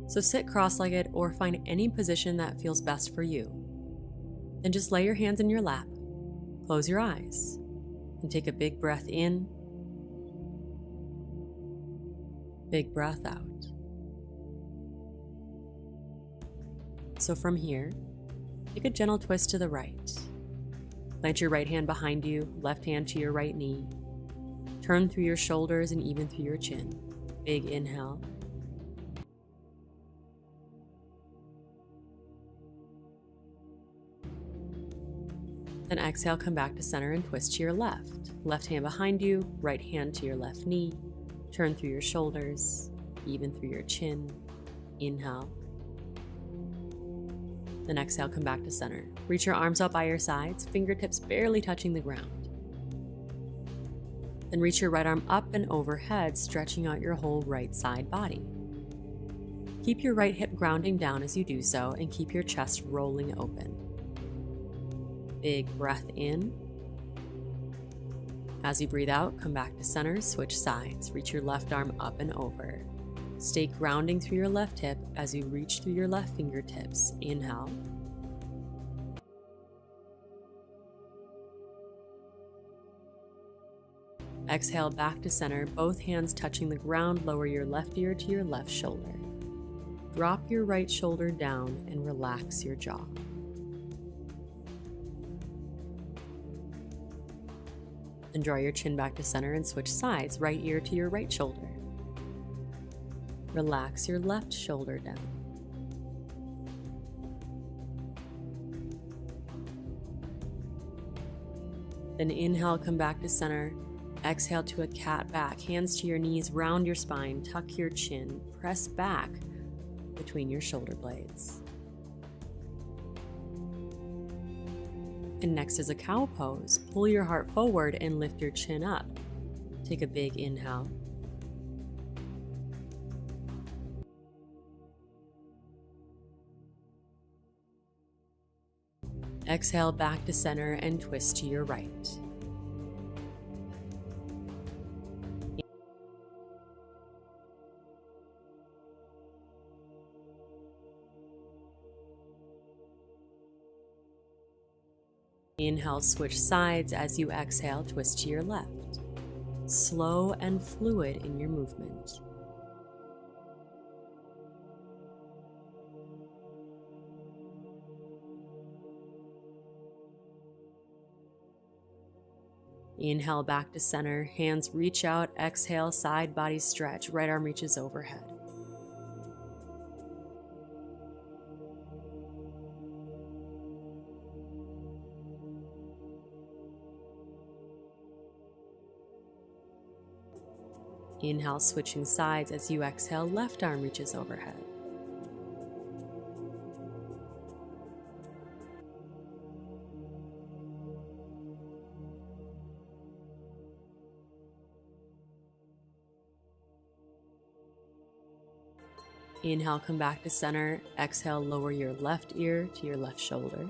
So sit cross-legged or find any position that feels best for you. Then just lay your hands in your lap, close your eyes, and take a big breath in, big breath out. So from here, take a gentle twist to the right. Plant your right hand behind you, left hand to your right knee. Turn through your shoulders and even through your chin. Big inhale. Then exhale, come back to center and twist to your left. Left hand behind you, right hand to your left knee. Turn through your shoulders, even through your chin. Inhale. Then exhale, come back to center. Reach your arms out by your sides, fingertips barely touching the ground. Then reach your right arm up and overhead, stretching out your whole right side body. Keep your right hip grounding down as you do so, and keep your chest rolling open. Big breath in. As you breathe out, come back to center, switch sides. Reach your left arm up and over. Stay grounding through your left hip as you reach through your left fingertips. Inhale. Exhale back to center, both hands touching the ground. Lower your left ear to your left shoulder. Drop your right shoulder down and relax your jaw. Then draw your chin back to center and switch sides, right ear to your right shoulder. Relax your left shoulder down. Then inhale, come back to center. Exhale to a cat back, hands to your knees, round your spine, tuck your chin, press back between your shoulder blades. And next is a cow pose. Pull your heart forward and lift your chin up. Take a big inhale. Exhale back to center and twist to your right. Inhale, switch sides. As you exhale, twist to your left. Slow and fluid in your movement. Inhale back to center, hands reach out, exhale, side body stretch, right arm reaches overhead. Inhale, switching sides. As you exhale, left arm reaches overhead. Inhale, come back to center. Exhale, lower your left ear to your left shoulder.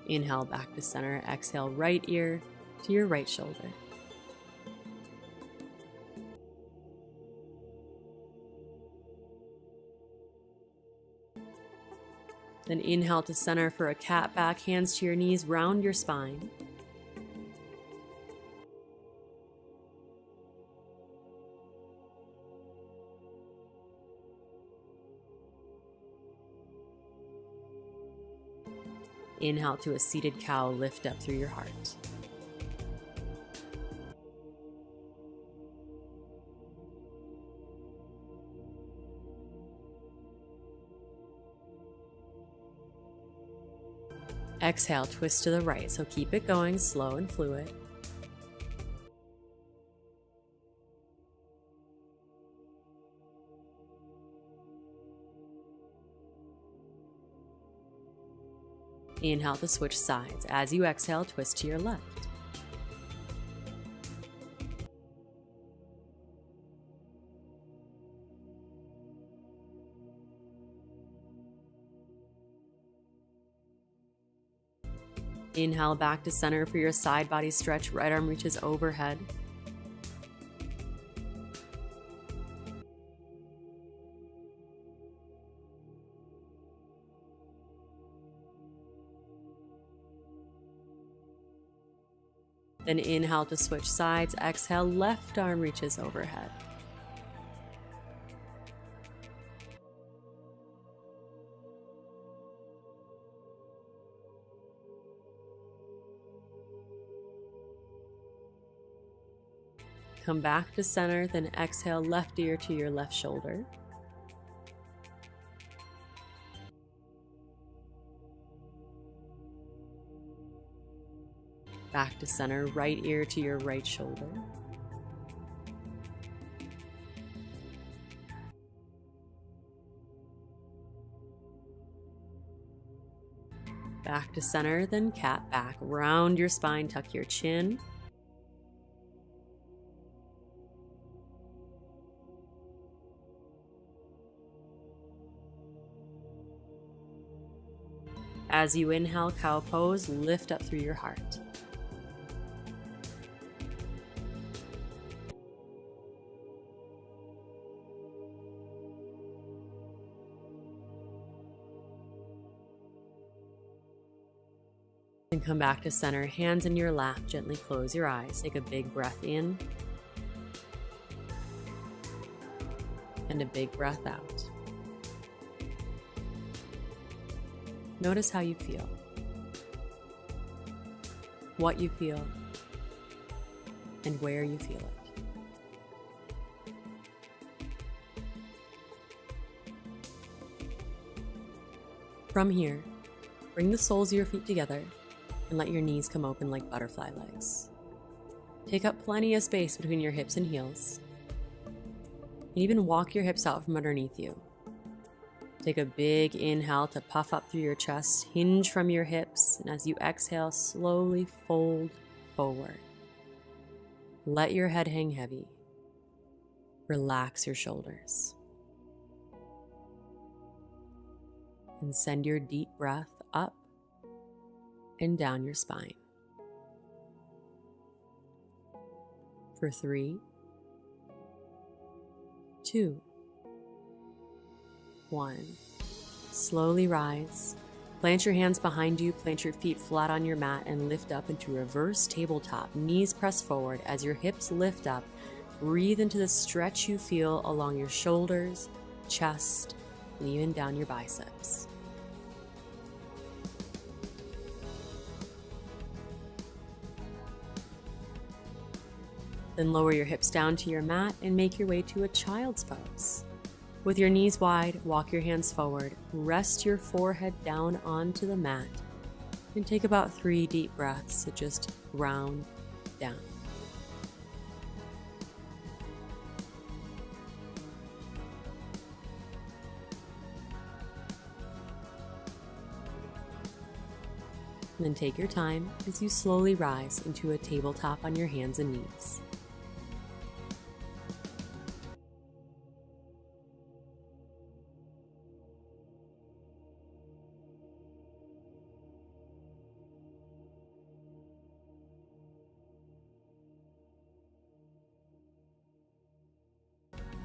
Inhale back to center. Exhale, right ear to your right shoulder. Then inhale to center for a cat back, hands to your knees, round your spine. Inhale to a seated cow, lift up through your heart. Exhale, twist to the right, so keep it going, slow and fluid. Inhale to switch sides. As you exhale, twist to your left. Inhale back to center for your side body stretch. Right arm reaches overhead. Then inhale to switch sides. Exhale, left arm reaches overhead. Come back to center, then exhale, left ear to your left shoulder. Back to center, right ear to your right shoulder. Back to center, then cat back. Round your spine, tuck your chin. As you inhale, cow pose, lift up through your heart. And come back to center, hands in your lap, gently close your eyes. Take a big breath in and a big breath out. Notice how you feel, what you feel, and where you feel it. From here, bring the soles of your feet together and let your knees come open like butterfly legs. Take up plenty of space between your hips and heels, and even walk your hips out from underneath you. Take a big inhale to puff up through your chest, hinge from your hips, and as you exhale, slowly fold forward. Let your head hang heavy. Relax your shoulders. And send your deep breath up and down your spine. For 3, 2, 1. Slowly rise. Plant your hands behind you, plant your feet flat on your mat, and lift up into reverse tabletop. Knees press forward as your hips lift up. Breathe into the stretch you feel along your shoulders, chest, and even down your biceps. Then lower your hips down to your mat and make your way to a child's pose. With your knees wide, walk your hands forward, rest your forehead down onto the mat, and take about 3 deep breaths to just ground down. And then take your time as you slowly rise into a tabletop on your hands and knees.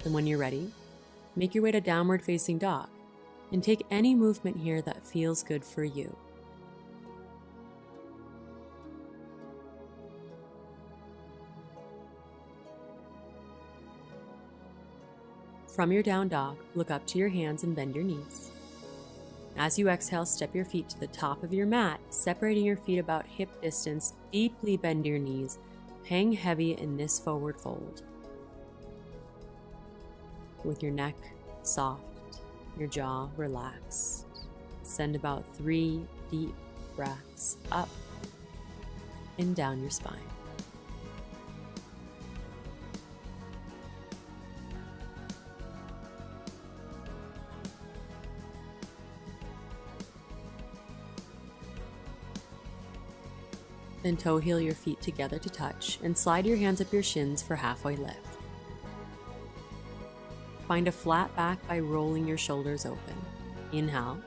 And when you're ready, make your way to downward facing dog and take any movement here that feels good for you. From your down dog, look up to your hands and bend your knees. As you exhale, step your feet to the top of your mat, separating your feet about hip distance. Deeply bend your knees. Hang heavy in this forward fold. With your neck soft, your jaw relaxed. Send about 3 deep breaths up and down your spine. Then toe heel your feet together to touch and slide your hands up your shins for halfway lift. Find a flat back by rolling your shoulders open. Inhale.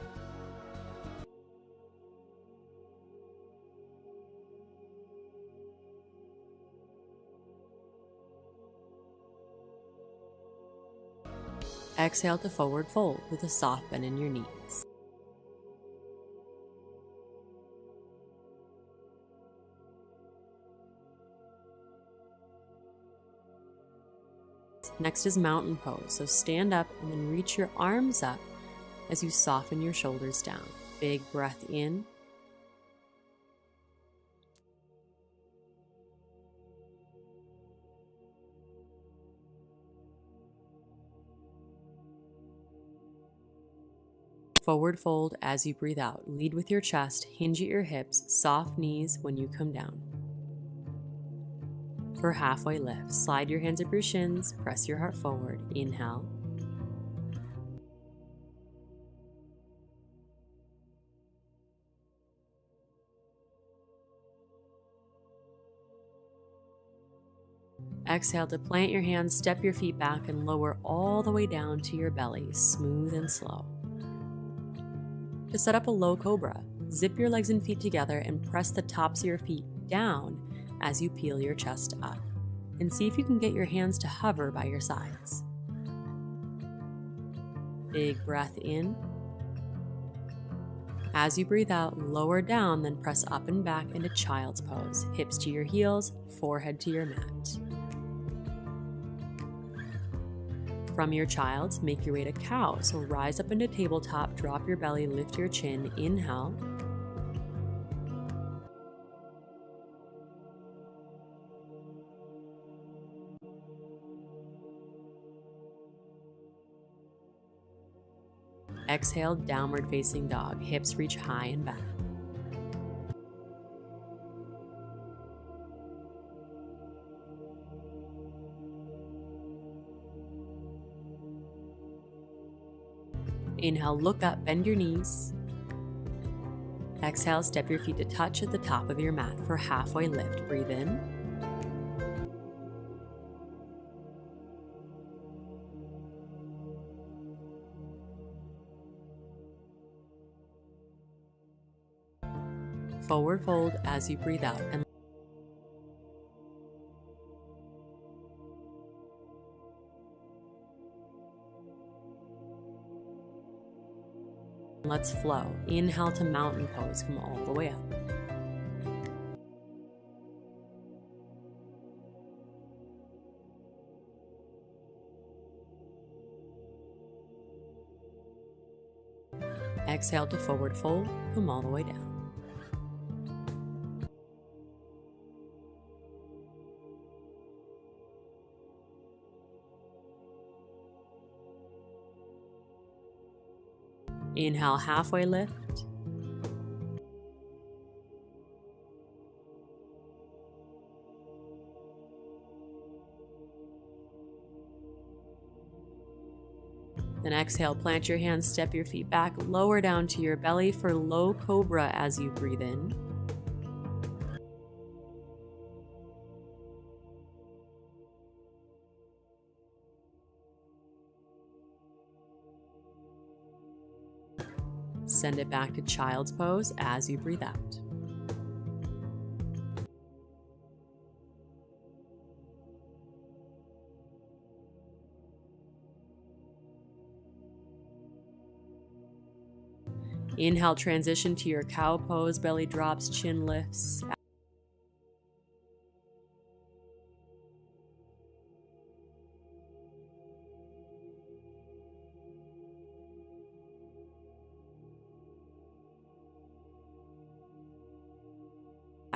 Exhale to forward fold with a soft bend in your knees. Next is mountain pose, so stand up and then reach your arms up as you soften your shoulders down. Big breath in. Forward fold as you breathe out. Lead with your chest, hinge at your hips, soft knees when you come down. For halfway lift, slide your hands up your shins, press your heart forward. Inhale. Exhale to plant your hands, step your feet back, and lower all the way down to your belly, smooth and slow. To set up a low cobra, zip your legs and feet together and press the tops of your feet down as you peel your chest up. And see if you can get your hands to hover by your sides. Big breath in. As you breathe out, lower down, then press up and back into child's pose. Hips to your heels, forehead to your mat. From your child's, make your way to cow. So rise up into tabletop, drop your belly, lift your chin, inhale. Exhale, downward facing dog. Hips reach high and back. Inhale, look up, bend your knees. Exhale, step your feet to touch at the top of your mat for halfway lift. Breathe in. Forward fold as you breathe out. And let's flow. Inhale to mountain pose. Come all the way up. Exhale to forward fold. Come all the way down. Inhale, halfway lift. Then exhale, plant your hands, step your feet back, lower down to your belly for low cobra as you breathe in. Send it back to child's pose as you breathe out. Inhale, transition to your cow pose, belly drops, chin lifts.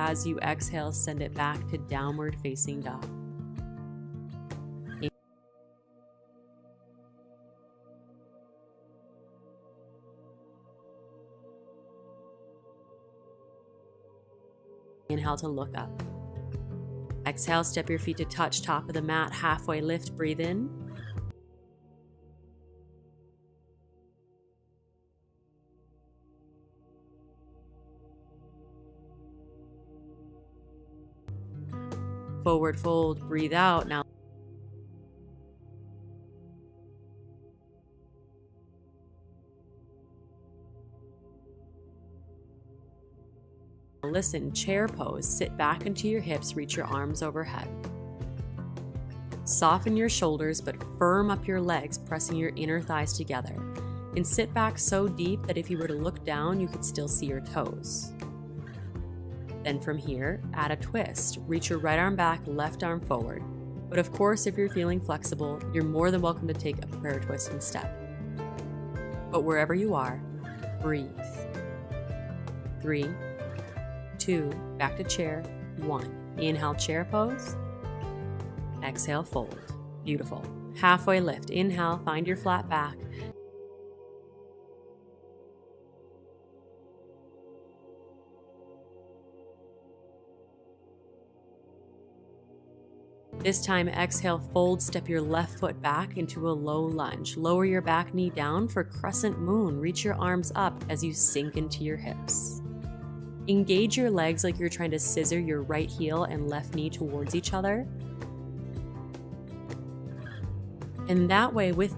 As you exhale, send it back to downward facing dog. Inhale to look up. Exhale, step your feet to touch top of the mat, halfway lift, breathe in. Forward fold, breathe out. Now listen, chair pose. Sit back into your hips, reach your arms overhead. Soften your shoulders, but firm up your legs, pressing your inner thighs together. And sit back so deep that if you were to look down, you could still see your toes. Then from here, add a twist. Reach your right arm back, left arm forward. But of course, if you're feeling flexible, you're more than welcome to take a prayer twist instead. But wherever you are, breathe. 3, 2, back to chair, 1. Inhale, chair pose. Exhale, fold. Beautiful. Halfway lift. Inhale, find your flat back. This time, exhale, fold, step your left foot back into a low lunge. Lower your back knee down for crescent moon. Reach your arms up as you sink into your hips. Engage your legs like you're trying to scissor your right heel and left knee towards each other. And that way, with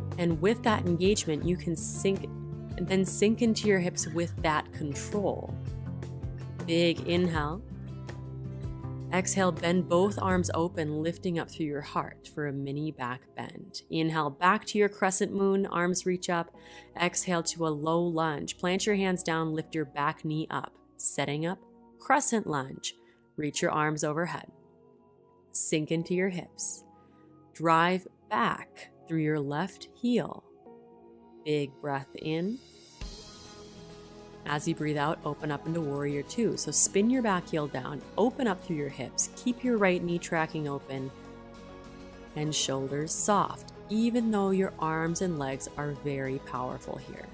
that engagement, you can sink into your hips with that control. Big inhale. Exhale, bend both arms open, lifting up through your heart for a mini back bend. Inhale, back to your crescent moon, arms reach up. Exhale to a low lunge. Plant your hands down, lift your back knee up. Setting up, crescent lunge. Reach your arms overhead. Sink into your hips. Drive back through your left heel. Big breath in. As you breathe out, open up into Warrior 2. So spin your back heel down, open up through your hips, keep your right knee tracking open, and shoulders soft, even though your arms and legs are very powerful here.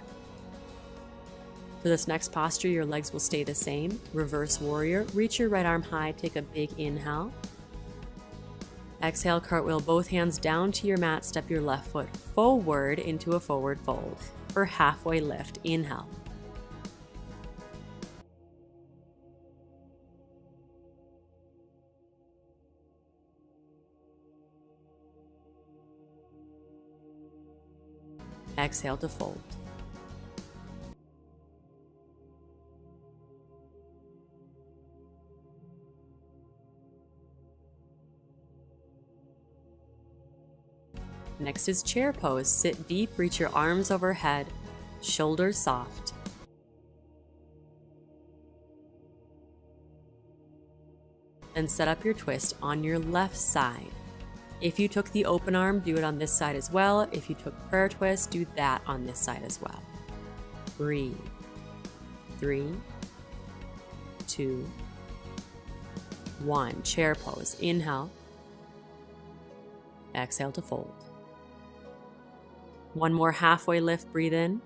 For this next posture, your legs will stay the same. Reverse Warrior, reach your right arm high, take a big inhale. Exhale, cartwheel both hands down to your mat, step your left foot forward into a forward fold. For halfway lift, inhale. Exhale to fold. Next is chair pose. Sit deep, reach your arms overhead, shoulders soft. Then set up your twist on your left side. If you took the open arm, do it on this side as well. If you took prayer twist, do that on this side as well. Breathe. 3, 2, 1. Chair pose. Inhale. Exhale to fold. One more halfway lift, breathe in.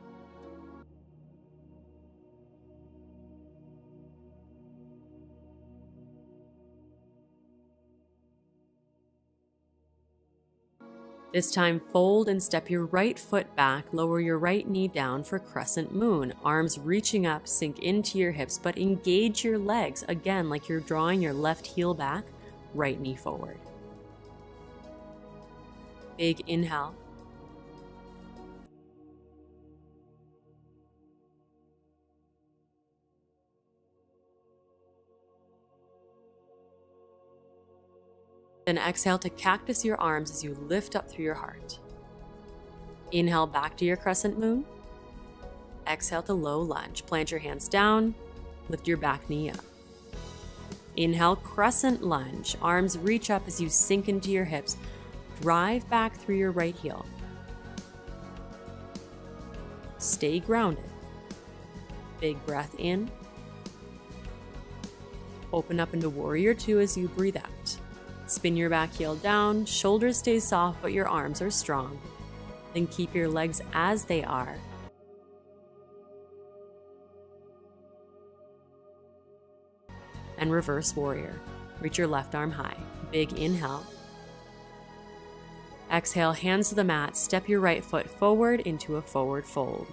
This time, fold and step your right foot back, lower your right knee down for crescent moon. Arms reaching up, sink into your hips, but engage your legs, again, like you're drawing your left heel back, right knee forward. Big inhale. Then exhale to cactus your arms as you lift up through your heart. Inhale back to your crescent moon. Exhale to low lunge. Plant your hands down, lift your back knee up. Inhale, crescent lunge. Arms reach up as you sink into your hips. Drive back through your right heel. Stay grounded. Big breath in. Open up into Warrior 2 as you breathe out. Spin your back heel down, shoulders stay soft, but your arms are strong. Then keep your legs as they are. And reverse warrior. Reach your left arm high. Big inhale. Exhale, hands to the mat. Step your right foot forward into a forward fold.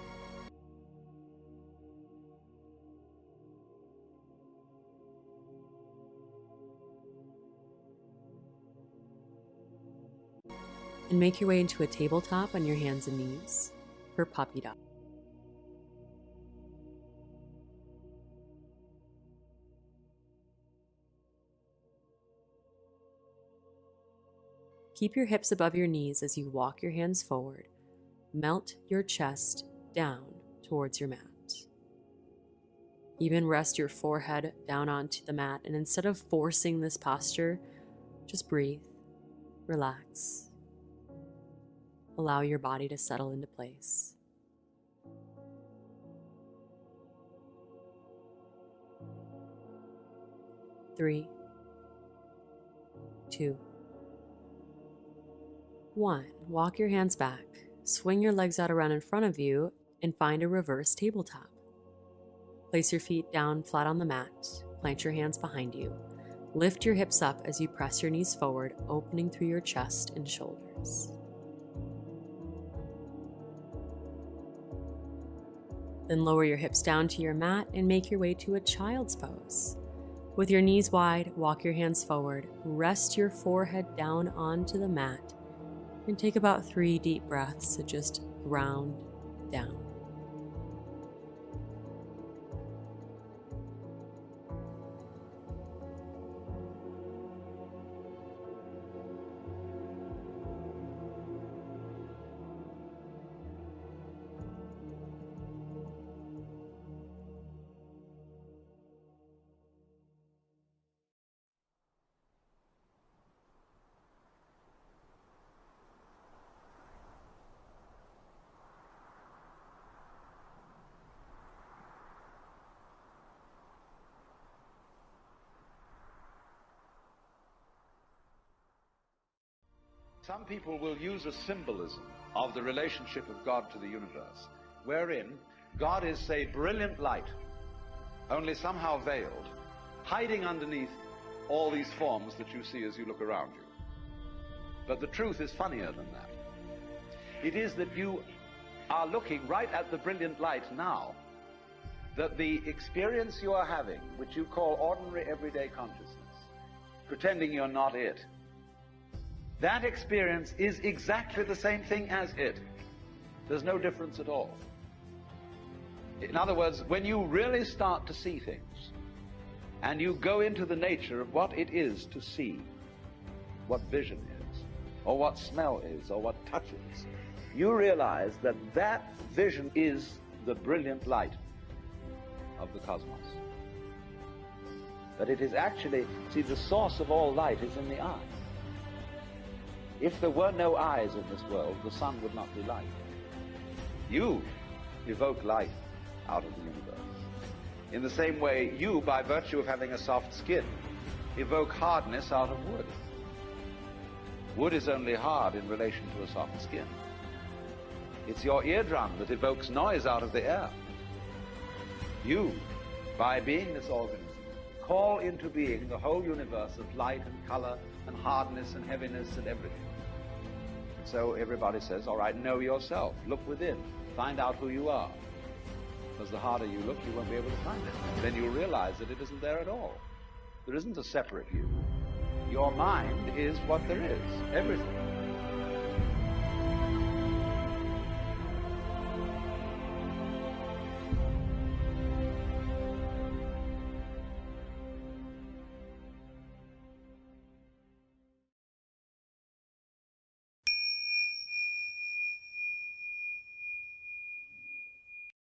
And make your way into a tabletop on your hands and knees for puppy dog. Keep your hips above your knees as you walk your hands forward. Melt your chest down towards your mat. Even rest your forehead down onto the mat, and instead of forcing this posture, just breathe, relax. Allow your body to settle into place. Three, 2, 1. Walk your hands back. Swing your legs out around in front of you and find a reverse tabletop. Place your feet down flat on the mat. Plant your hands behind you. Lift your hips up as you press your knees forward, opening through your chest and shoulders. Then lower your hips down to your mat and make your way to a child's pose. With your knees wide, walk your hands forward, rest your forehead down onto the mat, and take about 3 deep breaths to just ground down. Some people will use a symbolism of the relationship of God to the universe, wherein God is, say, brilliant light, only somehow veiled, hiding underneath all these forms that you see as you look around you. But the truth is funnier than that. It is that you are looking right at the brilliant light now, that the experience you are having, which you call ordinary everyday consciousness, pretending you're not it, that experience is exactly the same thing as it. There's no difference at all. In other words, when you really start to see things, and you go into the nature of what it is to see, what vision is, or what smell is, or what touch is, you realize that that vision is the brilliant light of the cosmos. That it is actually, see, the source of all light is in the eye. If there were no eyes in this world, the sun would not be light. You evoke light out of the universe. In the same way, you, by virtue of having a soft skin, evoke hardness out of wood. Wood is only hard in relation to a soft skin. It's your eardrum that evokes noise out of the air. You, by being this organism, call into being the whole universe of light and color and hardness and heaviness and everything. So everybody says, all right, know yourself. Look within. Find out who you are. Because the harder you look, you won't be able to find it. Then you'll realize that it isn't there at all. There isn't a separate you. Your mind is what there is. Everything.